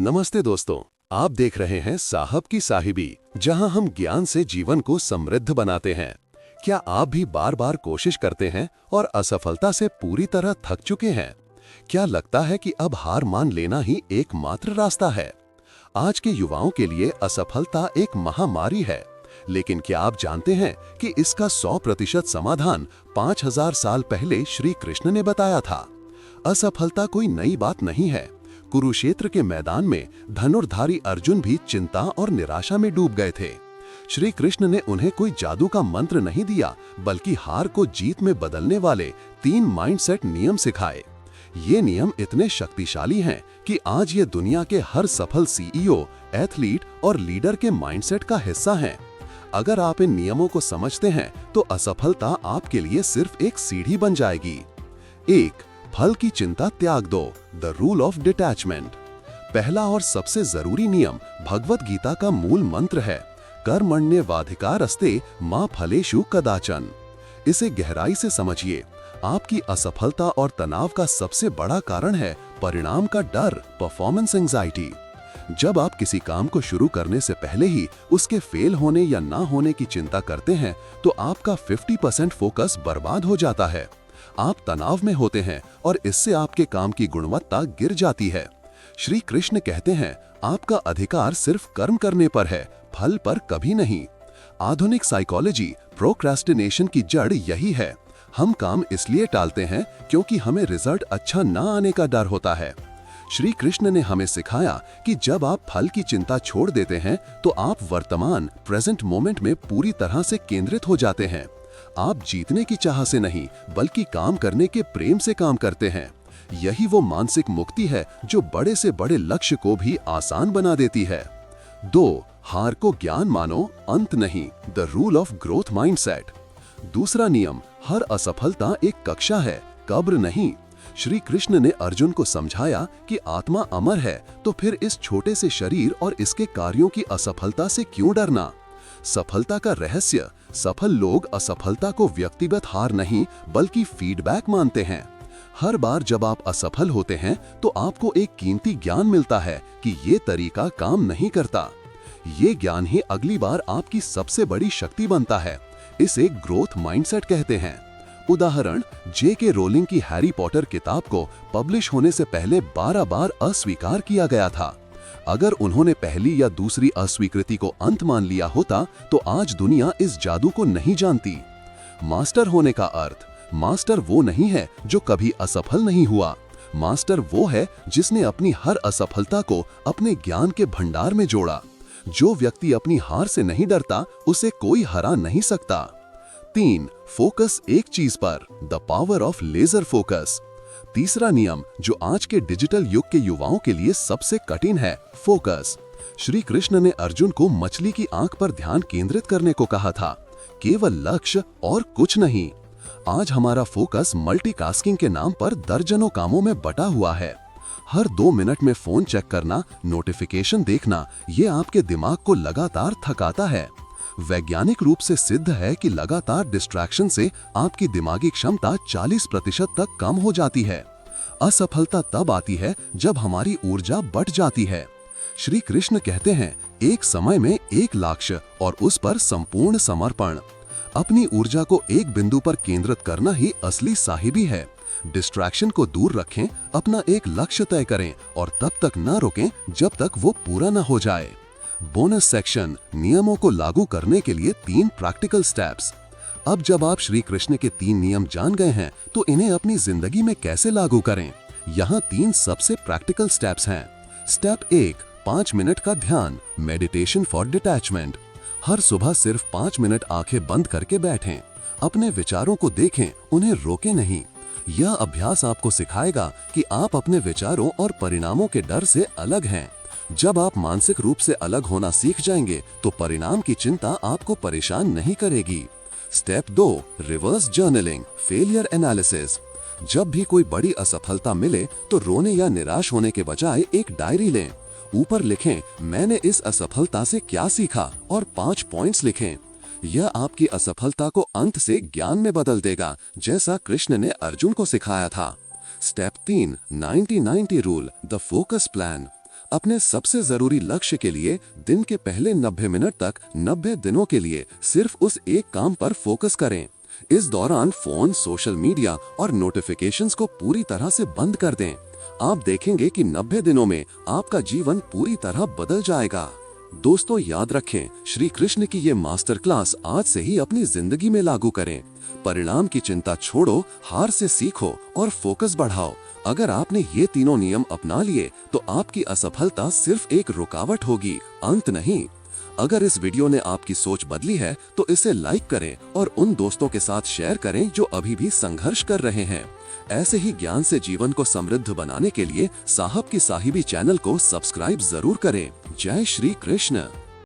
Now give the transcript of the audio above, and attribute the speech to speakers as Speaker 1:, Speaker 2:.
Speaker 1: नमस्ते दोस्तों, आप देख रहे हैं साहब की साहिबी, जहां हम ज्ञान से जीवन को समृद्ध बनाते हैं। क्या आप भी बार बार कोशिश करते हैं और असफलता से पूरी तरह थक चुके हैं? क्या लगता है कि अब हार मान लेना ही एकमात्र रास्ता है? आज के युवाओं के लिए असफलता एक महामारी है, लेकिन क्या आप जानते हैं कि इसका 100% समाधान 5000 साल पहले श्री कृष्ण ने बताया था? असफलता कोई नई बात नहीं है। कुरुक्षेत्र के मैदान में धनुर्धारी अर्जुन भी चिंता और निराशा में डूब गए थे। श्री कृष्ण ने उन्हें कोई जादू का मंत्र नहीं दिया, बल्कि हार को जीत में बदलने वाले 3 माइंडसेट नियम सिखाए। ये नियम इतने शक्तिशाली हैं कि आज ये दुनिया के हर सफल सीईओ, एथलीट और लीडर के माइंडसेट का हिस्सा हैं। अगर आप इन नियमों को समझते हैं तो असफलता आपके लिए सिर्फ एक सीढ़ी बन जाएगी। 1. फल की चिंता त्याग दो, द रूल ऑफ डिटैचमेंट। पहला और सबसे जरूरी नियम भगवत गीता का मूल मंत्र है, कर्मण्येवाधिकारस्ते मा फलेषु कदाचन। इसे गहराई से समझिए। आपकी असफलता और तनाव का सबसे बड़ा कारण है परिणाम का डर, परफॉर्मेंस एंजाइटी। जब आप किसी काम को शुरू करने से पहले ही उसके फेल होने या ना होने की चिंता करते हैं, तो आपका 50% फोकस बर्बाद हो जाता है। आप तनाव में होते हैं और इससे आपके काम की गुणवत्ता गिर जाती है। श्री कृष्ण कहते हैं, आपका अधिकार सिर्फ कर्म करने पर है, फल पर कभी नहीं। आधुनिक साइकोलॉजी प्रोक्रेस्टिनेशन की जड़ यही है। हम काम इसलिए टालते हैं क्योंकि हमें रिजल्ट अच्छा ना आने का डर होता है। श्री कृष्ण ने हमें सिखाया कि जब आप फल की चिंता छोड़ देते हैं तो आप वर्तमान प्रेजेंट मोमेंट में पूरी तरह से केंद्रित हो जाते हैं। आप जीतने की चाह से नहीं, बल्कि काम करने के प्रेम से काम करते हैं। यही वो मानसिक मुक्ति है जो बड़े से बड़े लक्ष्य को भी आसान बना देती है। 2. हार को ज्ञान मानो, अंत नहीं, the rule of growth mindset. दूसरा नियम, हर असफलता एक कक्षा है, कब्र नहीं। श्री कृष्ण ने अर्जुन को समझाया कि आत्मा अमर है, तो फिर इस छोटे से शरीर और इसके कार्यों की असफलता से क्यों डरना? सफलता का रहस्य, सफल लोग असफलता को व्यक्तिगत हार नहीं बल्कि फीडबैक मानते हैं। हर बार जब आप असफल होते हैं तो आपको एक कीमती ज्ञान मिलता है कि ये तरीका काम नहीं करता। ये ज्ञान ही अगली बार आपकी सबसे बड़ी शक्ति बनता है। इसे ग्रोथ माइंडसेट कहते हैं। उदाहरण, J.K. रोलिंग की हैरी पॉटर किताब को पब्लिश होने से पहले 12 बार अस्वीकार किया गया था। अगर उन्होंने पहली या दूसरी अस्वीकृति को अंत मान लिया होता तो आज दुनिया इस जादू को नहीं जानती। मास्टर होने का अर्थ, मास्टर वो नहीं है जो कभी असफल नहीं हुआ। मास्टर वो है जिसने अपनी हर असफलता को अपने ज्ञान के भंडार में जोड़ा। जो व्यक्ति अपनी हार से नहीं डरता, उसे कोई हरा नहीं सकता। 3. फोकस एक चीज पर, the power of laser focus. तीसरा नियम जो आज के डिजिटल युग के युवाओं के लिए सबसे कठिन है, फोकस। श्री कृष्ण ने अर्जुन को मछली की आंख पर ध्यान केंद्रित करने को कहा था, केवल लक्ष्य और कुछ नहीं। आज हमारा फोकस मल्टीटास्किंग के नाम पर दर्जनों कामों में बटा हुआ है। हर 2 मिनट में फोन चेक करना, नोटिफिकेशन देखना, ये आपके दिमाग को लगातार थकाता है। वैज्ञानिक रूप से सिद्ध है कि लगातार डिस्ट्रैक्शन से आपकी दिमागी क्षमता 40% तक कम हो जाती है। असफलता तब आती है जब हमारी ऊर्जा बट जाती है। श्री कृष्ण कहते हैं, एक समय में एक लक्ष्य और उस पर संपूर्ण समर्पण। अपनी ऊर्जा को एक बिंदु पर केंद्रित करना ही असली साहिबी है। डिस्ट्रैक्शन को दूर रखें, अपना एक लक्ष्य तय करें और तब तक न रोकें जब तक वो पूरा न हो जाए। बोनस सेक्शन, नियमों को लागू करने के लिए 3 प्रैक्टिकल स्टेप्स। अब जब आप श्री कृष्ण के 3 नियम जान गए हैं तो इन्हें अपनी जिंदगी में कैसे लागू करें? यहाँ 3 सबसे प्रैक्टिकल स्टेप्स हैं। स्टेप 1, 5 मिनट का ध्यान, मेडिटेशन फॉर डिटैचमेंट। हर सुबह सिर्फ 5 मिनट आंखें बंद करके बैठें। अपने विचारों को देखें, उन्हें रोकें नहीं। यह अभ्यास आपको सिखाएगा कि आप अपने विचारों और परिणामों के डर से अलग हैं। जब आप मानसिक रूप से अलग होना सीख जाएंगे तो परिणाम की चिंता आपको परेशान नहीं करेगी। Step 2, reverse journaling, failure analysis. जब भी कोई बड़ी असफलता मिले तो रोने या निराश होने के बजाय एक डायरी लें। ऊपर लिखें, मैंने इस असफलता से क्या सीखा, और 5 पॉइंट्स लिखें। यह आपकी असफलता को अंत से ज्ञान में बदल देगा, जैसा कृष्ण ने अर्जुन को सिखाया था। Step 3, 90-90 rule, the focus plan. अपने सबसे जरूरी लक्ष्य के लिए दिन के पहले 90 मिनट तक 90 दिनों के लिए सिर्फ उस एक काम पर फोकस करें। इस दौरान फोन, सोशल मीडिया और नोटिफिकेशंस को पूरी तरह से बंद कर दें। आप देखेंगे कि 90 दिनों में आपका जीवन पूरी तरह बदल जाएगा। दोस्तों, याद रखें, श्री कृष्ण की ये मास्टर क्लास आज से ही अपनी जिंदगी में लागू करें। परिणाम की चिंता छोड़ो, हार से सीखो और फोकस बढ़ाओ। अगर आपने ये तीनों नियम अपना लिए तो आपकी असफलता सिर्फ एक रुकावट होगी, अंत नहीं। अगर इस वीडियो ने आपकी सोच बदली है तो इसे लाइक करें और उन दोस्तों के साथ शेयर करें जो अभी भी संघर्ष कर रहे हैं। ऐसे ही ज्ञान से जीवन को समृद्ध बनाने के लिए साहब की साहिबी चैनल को सब्सक्राइब जरूर करें। जय श्री कृष्ण।